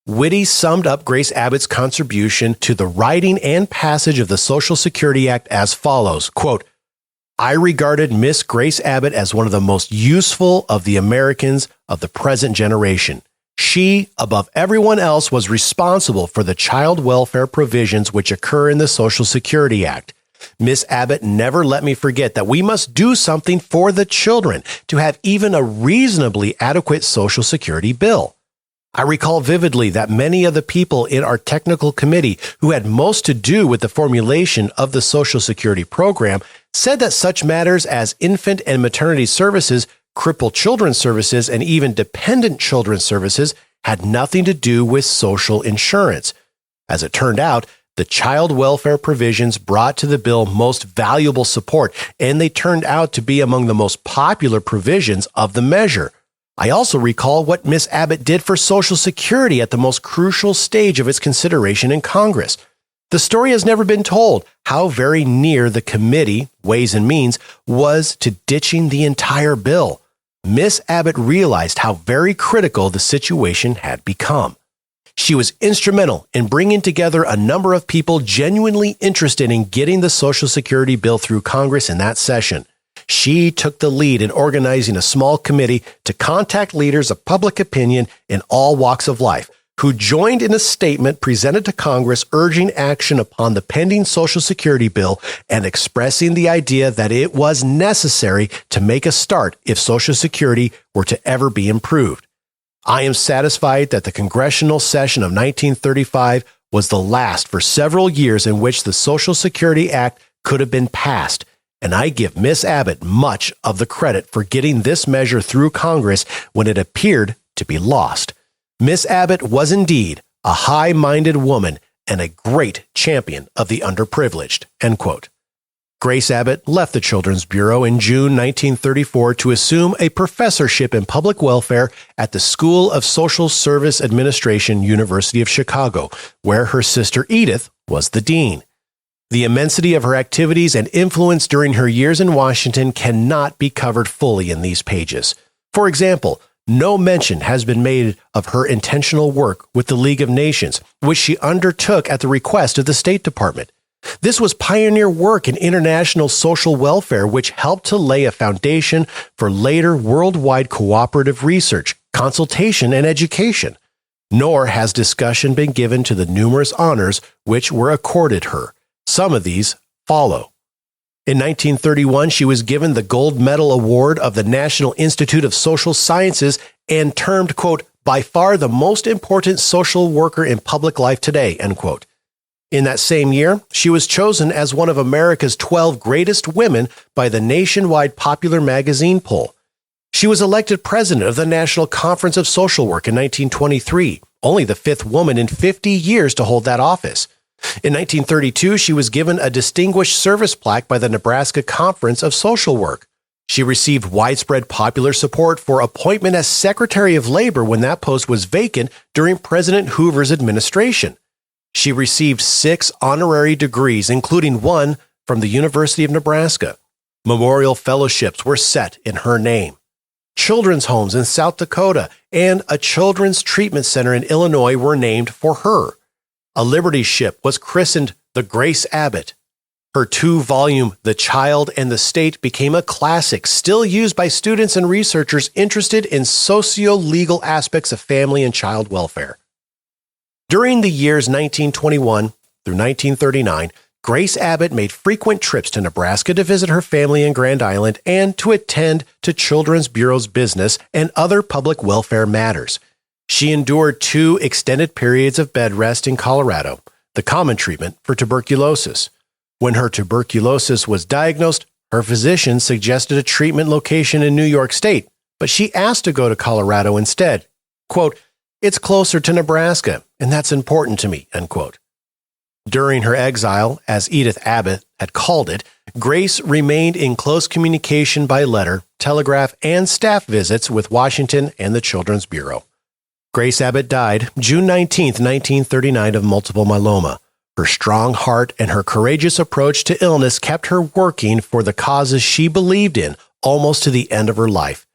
Whitty summed up Grace Abbott's contribution to the writing and passage of the Social Security Act as follows, quote, I regarded Miss Grace Abbott as one of the most useful of the Americans of the present generation. She, above everyone else, was responsible for the child welfare provisions which occur in the Social Security Act. Miss Abbott never let me forget that we must do something for the children to have even a reasonably adequate Social Security bill. I recall vividly that many of the people in our technical committee who had most to do with the formulation of the Social Security program said that such matters as infant and maternity services, crippled children's services, and even dependent children's services had nothing to do with social insurance. As it turned out, the child welfare provisions brought to the bill most valuable support, and they turned out to be among the most popular provisions of the measure. I also recall what Miss Abbott did for Social Security at the most crucial stage of its consideration in Congress. The story has never been told how very near the committee, Ways and Means, was to ditching the entire bill. Miss Abbott realized how very critical the situation had become. She was instrumental in bringing together a number of people genuinely interested in getting the Social Security bill through Congress in that session. She took the lead in organizing a small committee to contact leaders of public opinion in all walks of life, who joined in a statement presented to Congress urging action upon the pending Social Security bill and expressing the idea that it was necessary to make a start if Social Security were to ever be improved. I am satisfied that the congressional session of 1935 was the last for several years in which the Social Security Act could have been passed, and I give Miss Abbott much of the credit for getting this measure through Congress when it appeared to be lost. Miss Abbott was indeed a high-minded woman and a great champion of the underprivileged, end quote. Grace Abbott left the Children's Bureau in June 1934 to assume a professorship in public welfare at the School of Social Service Administration, University of Chicago, where her sister Edith was the dean. The immensity of her activities and influence during her years in Washington cannot be covered fully in these pages. For example, no mention has been made of her intentional work with the League of Nations, which she undertook at the request of the State Department. This was pioneer work in international social welfare, which helped to lay a foundation for later worldwide cooperative research, consultation, and education. Nor has discussion been given to the numerous honors which were accorded her. Some of these follow. In 1931, she was given the Gold Medal Award of the National Institute of Social Sciences and termed, quote, by far the most important social worker in public life today, end quote. In that same year, she was chosen as one of America's 12 greatest women by the nationwide Popular magazine poll. She was elected president of the National Conference of Social Work in 1923, only the fifth woman in 50 years to hold that office. In 1932, she was given a Distinguished Service Plaque by the Nebraska Conference of Social Work. She received widespread popular support for appointment as Secretary of Labor when that post was vacant during President Hoover's administration. She received 6 honorary degrees, including one from the University of Nebraska. Memorial fellowships were set in her name. Children's homes in South Dakota and a children's treatment center in Illinois were named for her. A Liberty ship was christened the Grace Abbott. Her 2-volume The Child and the State became a classic, still used by students and researchers interested in socio-legal aspects of family and child welfare. During the years 1921 through 1939, Grace Abbott made frequent trips to Nebraska to visit her family in Grand Island and to attend to Children's Bureau's business and other public welfare matters. She endured 2 extended periods of bed rest in Colorado, the common treatment for tuberculosis. When her tuberculosis was diagnosed, her physician suggested a treatment location in New York State, but she asked to go to Colorado instead. Quote, it's closer to Nebraska, and that's important to me, end quote. During her exile, as Edith Abbott had called it, Grace remained in close communication by letter, telegraph, and staff visits with Washington and the Children's Bureau. Grace Abbott died June 19, 1939, of multiple myeloma. Her strong heart and her courageous approach to illness kept her working for the causes she believed in almost to the end of her life.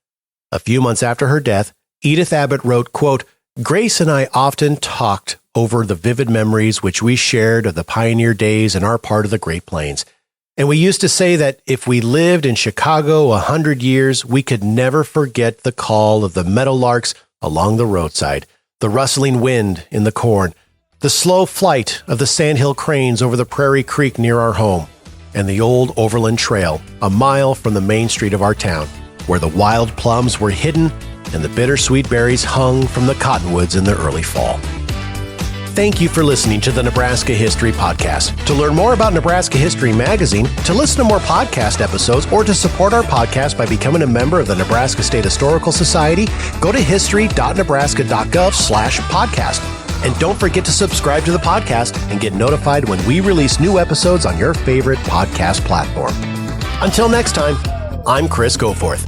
A few months after her death, Edith Abbott wrote, quote, Grace and I often talked over the vivid memories which we shared of the pioneer days in our part of the Great Plains. And we used to say that if we lived in Chicago 100 years, we could never forget the call of the meadowlarks along the roadside, the rustling wind in the corn, the slow flight of the sandhill cranes over the prairie creek near our home, and the old overland trail a mile from the main street of our town, where the wild plums were hidden and the bittersweet berries hung from the cottonwoods in the early fall. Thank you for listening to the Nebraska History Podcast. To learn more about Nebraska History Magazine, to listen to more podcast episodes, or to support our podcast by becoming a member of the Nebraska State Historical Society, go to history.nebraska.gov/podcast. And don't forget to subscribe to the podcast and get notified when we release new episodes on your favorite podcast platform. Until next time, I'm Chris Goforth.